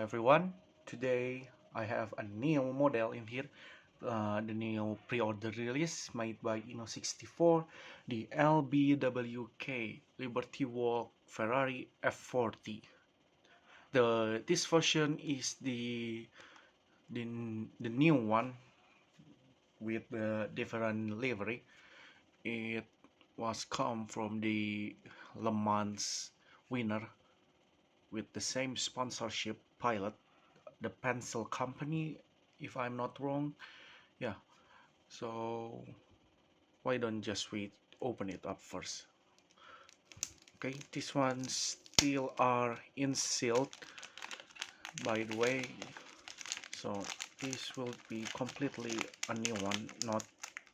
everyone. Today I have a new model in here, the new pre-order release made by Inno64, the LBWK Liberty Walk Ferrari F40. This version is the, the new one with the different livery. It was come from the Le Mans winner with the same sponsorship pilot, the pencil company, if I'm not wrong. Yeah, so why don't just we open it up first. Okay, this one still are in sealed, by the way, so this will be completely a new one, not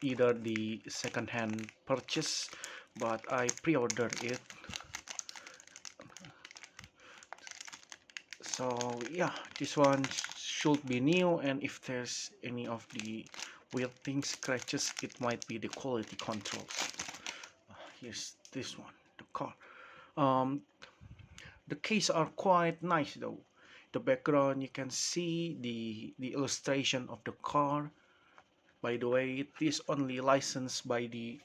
either the second-hand purchase, but I pre-ordered it. So yeah, this one should be new, and if there's any of the weird things, scratches, it might be the quality controls. Here's this one, the car. The case are quite nice though. The background, you can see the illustration of the car. By the way, it is only licensed by the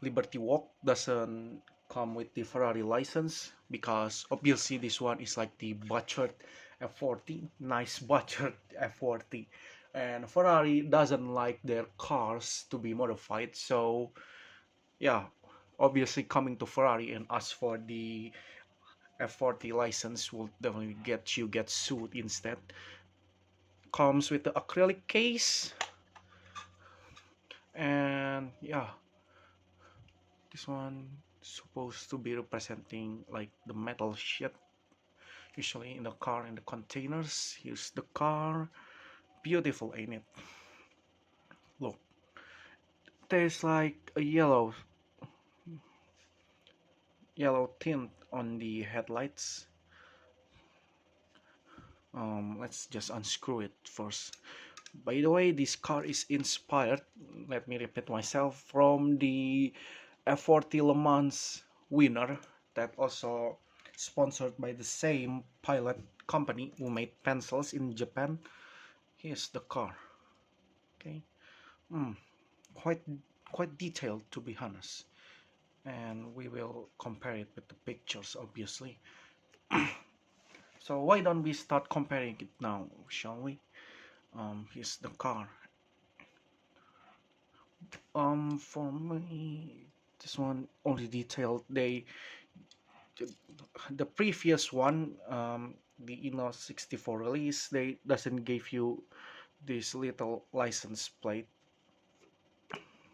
Liberty Walk, doesn't come with the Ferrari license, because obviously this one is like the butchered F40, nice butchered F40, and Ferrari doesn't like their cars to be modified. So yeah, obviously coming to Ferrari and ask for the F40 license will definitely get sued instead. Comes with the acrylic case, and yeah, this one supposed to be representing like the metal sheet usually in the car, in the containers. Here's the car, beautiful, ain't it? Look, there's like a yellow tint on the headlights. Let's just unscrew it first. By the way, this car is inspired, let me repeat myself, from the F40 Le Mans winner, that also sponsored by the same pilot company who made pencils in Japan. Here's the car. Okay, quite detailed, to be honest, and we will compare it with the pictures, obviously. So why don't we start comparing it now, shall we? Here's the car. For me, this one only detailed. The previous one, the Inno64 release, they doesn't give you this little license plate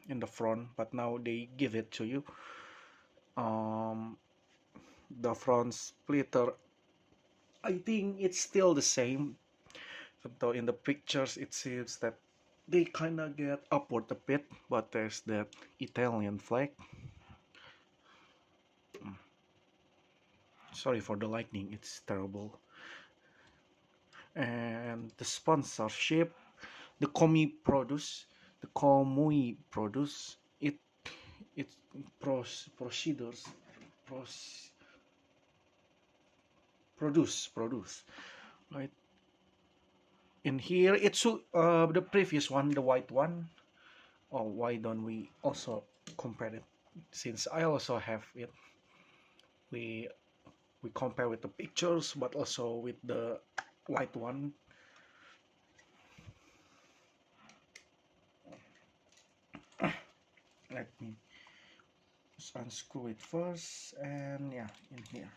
in the front, but now they give it to you. The front splitter, I think it's still the same, though in the pictures it seems that they kind of get upward a bit, but there's that Italian flag. Sorry for the lightning, it's terrible. And the sponsorship, the Komui produce, it procedures produce, right? In here it's the previous one, the white one. Oh, why don't we also compare it, since I also have it? We compare with the pictures, but also with the white one. Let me just unscrew it first, and yeah, in here.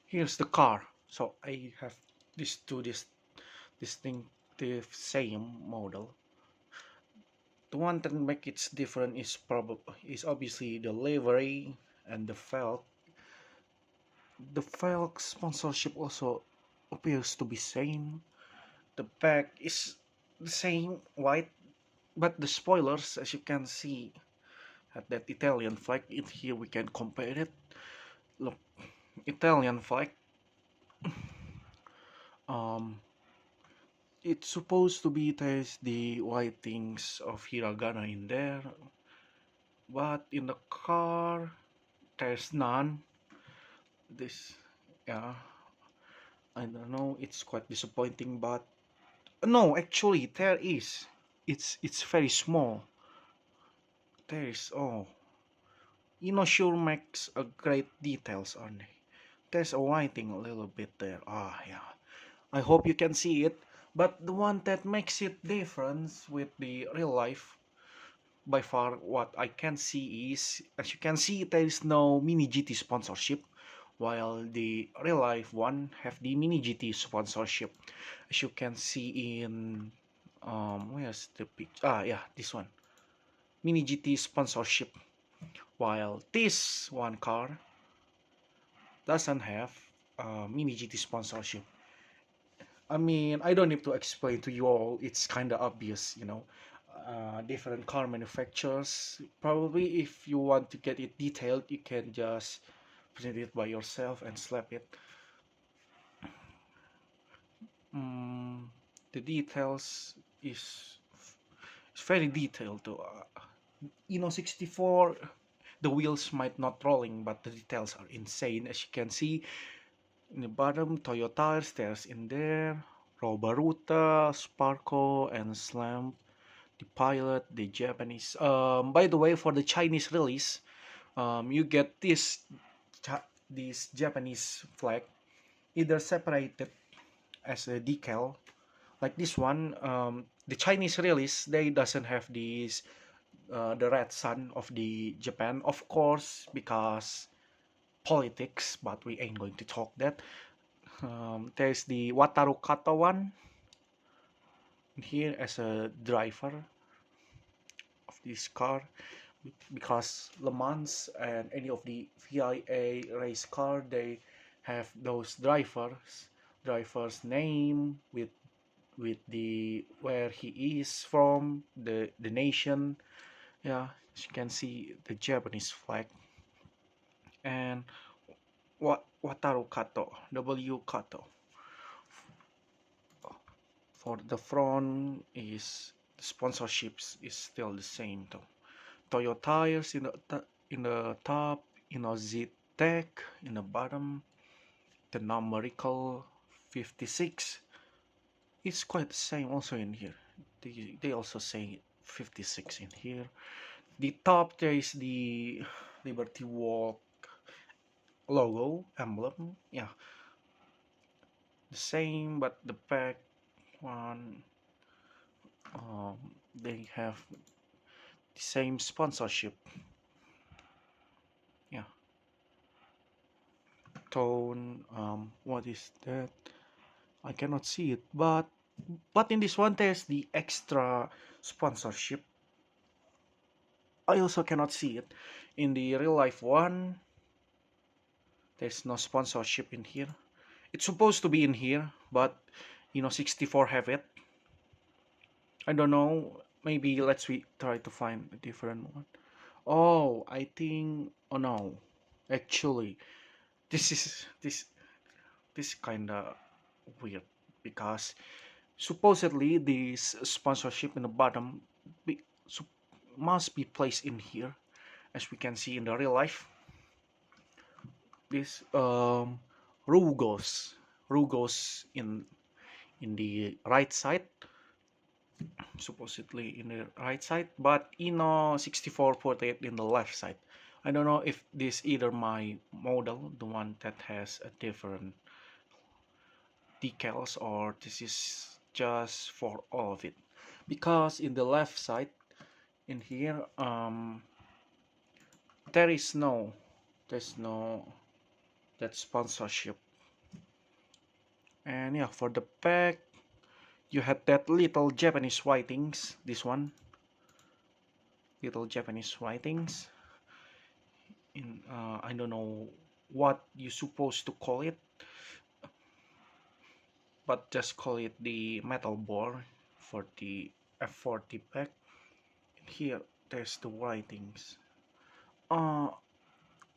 Here's the car. So I have these two distinctive same model. The one that makes it different is obviously the livery and the felt. The felt sponsorship also appears to be same. The back is the same white, but the spoilers, as you can see, have that Italian flag. In here we can compare it. Look, Italian flag. It's supposed to be there's the white things of hiragana in there, but in the car there's none. this, yeah, I don't know, it's quite disappointing, but no, actually there is, it's very small. There is, oh, sure makes a great details on it. There's a whiting a little bit there. Ah, yeah, I hope you can see it. But the one that makes it different with the real life, by far what I can see is, as you can see, there is no Mini GT sponsorship, while the real life one have the Mini GT sponsorship. As you can see in, where's the picture? Ah, yeah, this one, Mini GT sponsorship, while this one car doesn't have Mini GT sponsorship. I mean, I don't need to explain to you all. It's kind of obvious. Different car manufacturers. Probably, if you want to get it detailed, you can just print it by yourself and slap it. Mm, the details is very detailed too. Inno64, the wheels might not rolling, but the details are insane. As you can see in the bottom, Toyota stairs in there, Robaruta, Sparko, and Slam. The pilot, the Japanese. By the way, for the Chinese release, you get this Japanese flag either separated as a decal, like this one. The Chinese release, they doesn't have this the red sun of the Japan, of course, because politics. But we ain't going to talk that. There's the Wataru Kato one here as a driver of this car, because Le Mans and any of the VIA race car, they have those drivers name with the where he is from, the nation. Yeah, as you can see, the Japanese flag. And Wataru Kato, W Kato. For the front is the sponsorships is still the same though. Toyo tires in the top, Z Tech in the bottom. The numerical 56 is quite the same also in here. They also say 56 in here. The top there is the Liberty Walk logo emblem. Yeah, the same, but the back one, they have the same sponsorship. Yeah, tone. What is that? I cannot see it, but in this one there's the extra sponsorship. I also cannot see it. In the real life one, there's no sponsorship in here. It's supposed to be in here, but 64 have it. I don't know. Maybe we try to find a different one. Oh, I think. Oh no, actually, this is this kind of weird, because supposedly this sponsorship in the bottom be, must be placed in here, as we can see in the real life. This Rugos in the right side, supposedly in the right side, but Inno64 put it in the left side. I don't know if this either my model, the one that has a different decals, or this is just for all of it, because in the left side in here, there's no that sponsorship. And yeah, for the back, you had that little Japanese writings. This one, little Japanese writings in, I don't know what you supposed to call it, but just call it the metal bore for the F40 back. Here there's the writings. uh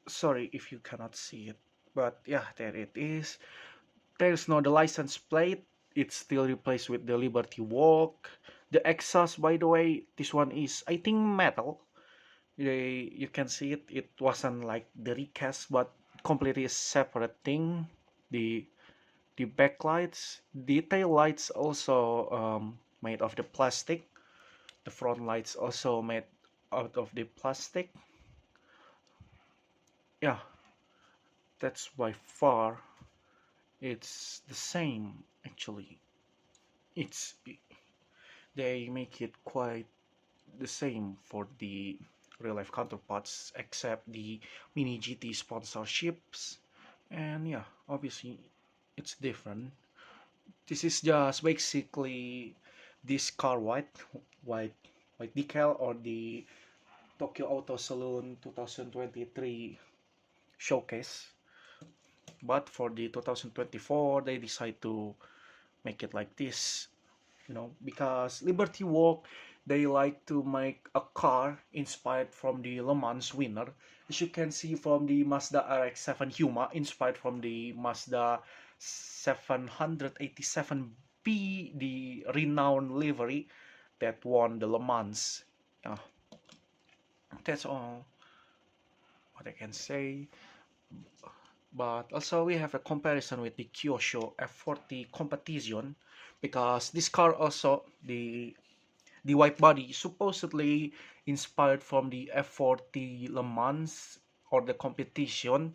Sorry if you cannot see it, but yeah, there it is. There's no the license plate. It's still replaced with the Liberty Walk. The exhaust, by the way, this one is, I think, metal. You can see it. It wasn't like the recast, but completely separate thing. The the backlights, the tail lights also made of the plastic. The front lights also made out of the plastic. Yeah, that's by far it's the same actually. It's they make it quite the same for the real life counterparts except the mini GT sponsorships, and yeah, obviously it's different. This is just basically this car white white decal or the Tokyo Auto Salon 2023 showcase, but for the 2024 they decide to make it like this, because Liberty Walk, they like to make a car inspired from the Le Mans winner. As you can see from the Mazda RX-7 Huma, inspired from the Mazda 787B, the renowned livery that won the Le Mans. Uh, that's all what I can say. But also we have a comparison with the Kyosho F40 competition, because this car also, the white body, supposedly inspired from the F40 Le Mans or the competition,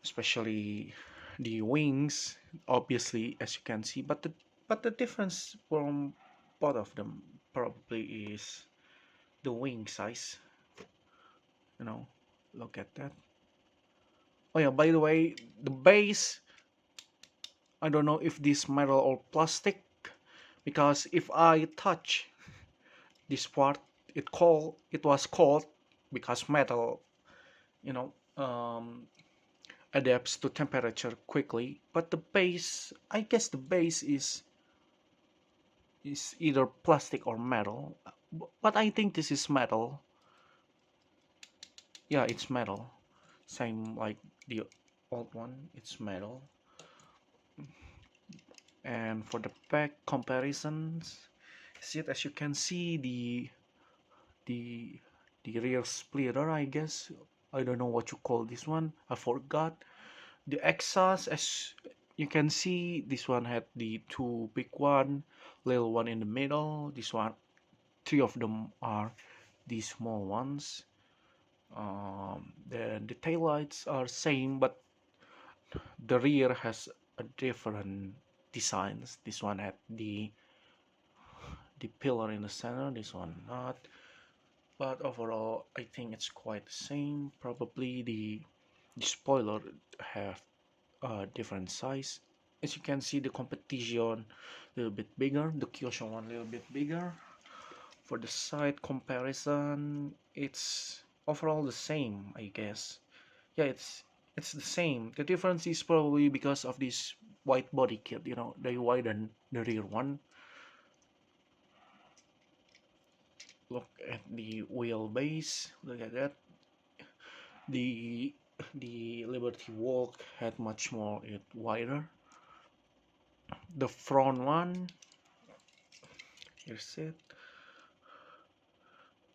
especially the wings, obviously, as you can see. But the difference from both of them probably is the wing size. Look at that. Oh yeah, by the way, the base, I don't know if this metal or plastic, because if I touch this part, it was cold, because metal, you know adapts to temperature quickly. But the base, I guess the base is either plastic or metal, but I think this is metal. Yeah, it's metal, same like the old one, it's metal. And for the back comparisons, as you can see, the the rear splitter, I guess, I don't know what you call this one, I forgot. The exhaust, as you can see, this one had the two big one, little one in the middle. This one, three of them are the small ones. Then the tail lights are same, but the rear has a different designs. This one had the pillar in the center, this one not. But overall, I think it's quite the same. Probably the spoiler have a different size. As you can see, the competition a little bit bigger, the Kyosho one a little bit bigger. For the side comparison, it's overall the same, I guess. Yeah, it's the same. The difference is probably because of this white body kit. They widen the rear one. Look at the wheelbase. Look at that. The the Liberty Walk had much more wider. The front one, here's it.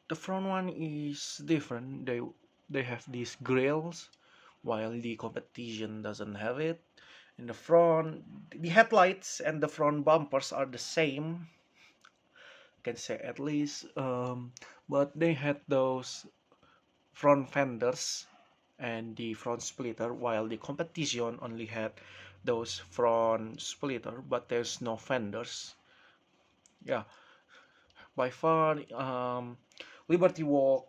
The front one is different. They have these grills, while the competition doesn't have it. In the front, the headlights and the front bumpers are the same, can say at least. But they had those front fenders and the front splitter, while the competition only had those front splitter, but there's no fenders. Yeah, by far, Liberty Walk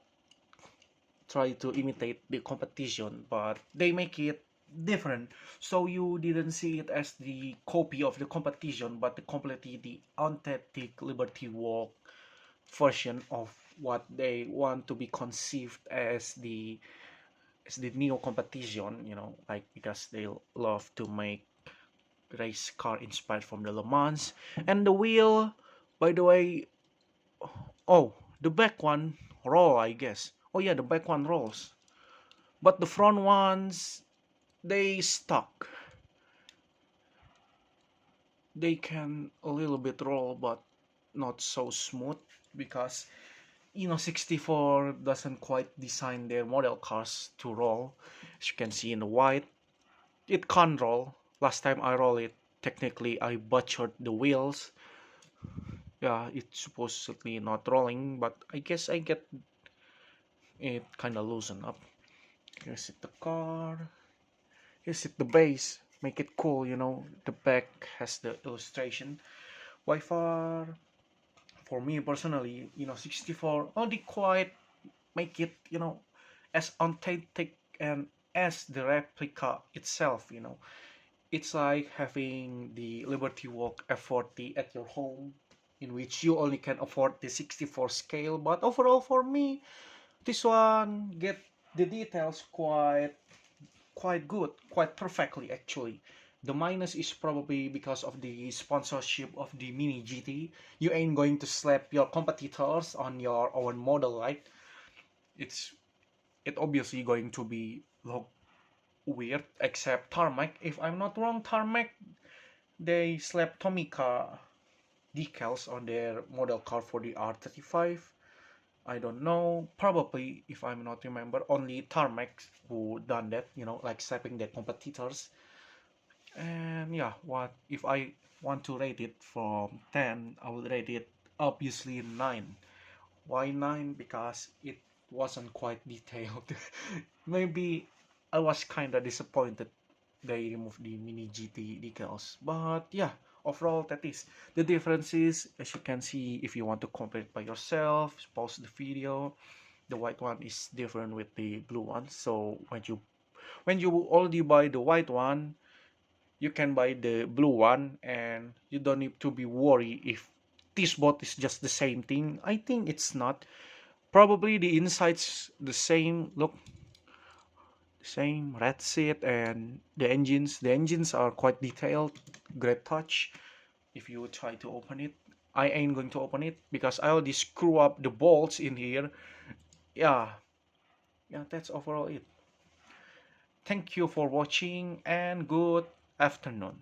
try to imitate the competition, but they make it different. So you didn't see it as the copy of the competition, but completely the authentic Liberty Walk version of what they want to be conceived as the neo competition. Like, because they love to make race car inspired from the Le Mans. And the wheel, by the way, oh, the back one roll, I guess. Oh yeah, the back one rolls, but the front ones, they stuck. They can a little bit roll, but not so smooth, because Inno64 doesn't quite design their model cars to roll. As you can see in the white, it can't roll. Last time I roll it, technically I butchered the wheels. Yeah, it's supposedly not rolling, but I guess I get it kind of loosened up. Here's it the car. Here's it the base. Make it cool, you know. The back has the illustration. Wi-Fi. For me personally, 64 only quite make it, as authentic and as the replica itself. It's like having the Liberty Walk F40 at your home, in which you only can afford the 64 scale. But overall, for me, this one get the details quite good, quite perfectly actually. The minus is probably because of the sponsorship of the Mini GT. You ain't going to slap your competitors on your own model, right? It's it obviously going to be look weird, except Tarmac. If I'm not wrong, Tarmac they slap Tomica decals on their model car for the R35. I don't know. Probably, if I'm not remember, only Tarmac who done that. Like slapping their competitors. And yeah, what if I want to rate it from 10? I would rate it obviously 9. Why 9? Because it wasn't quite detailed. Maybe I was kind of disappointed they removed the mini GT decals. But yeah, overall that is. The difference is, as you can see, if you want to compare it by yourself, pause the video. The white one is different with the blue one. So when you already buy the white one, you can buy the blue one and you don't need to be worried if this both is just the same thing. I think it's not. Probably the inside's the same. Look, same red seat, and the engines are quite detailed, great touch. If you try to open it, I ain't going to open it because I already screw up the bolts in here. Yeah, yeah, that's overall it. Thank you for watching and good afternoon.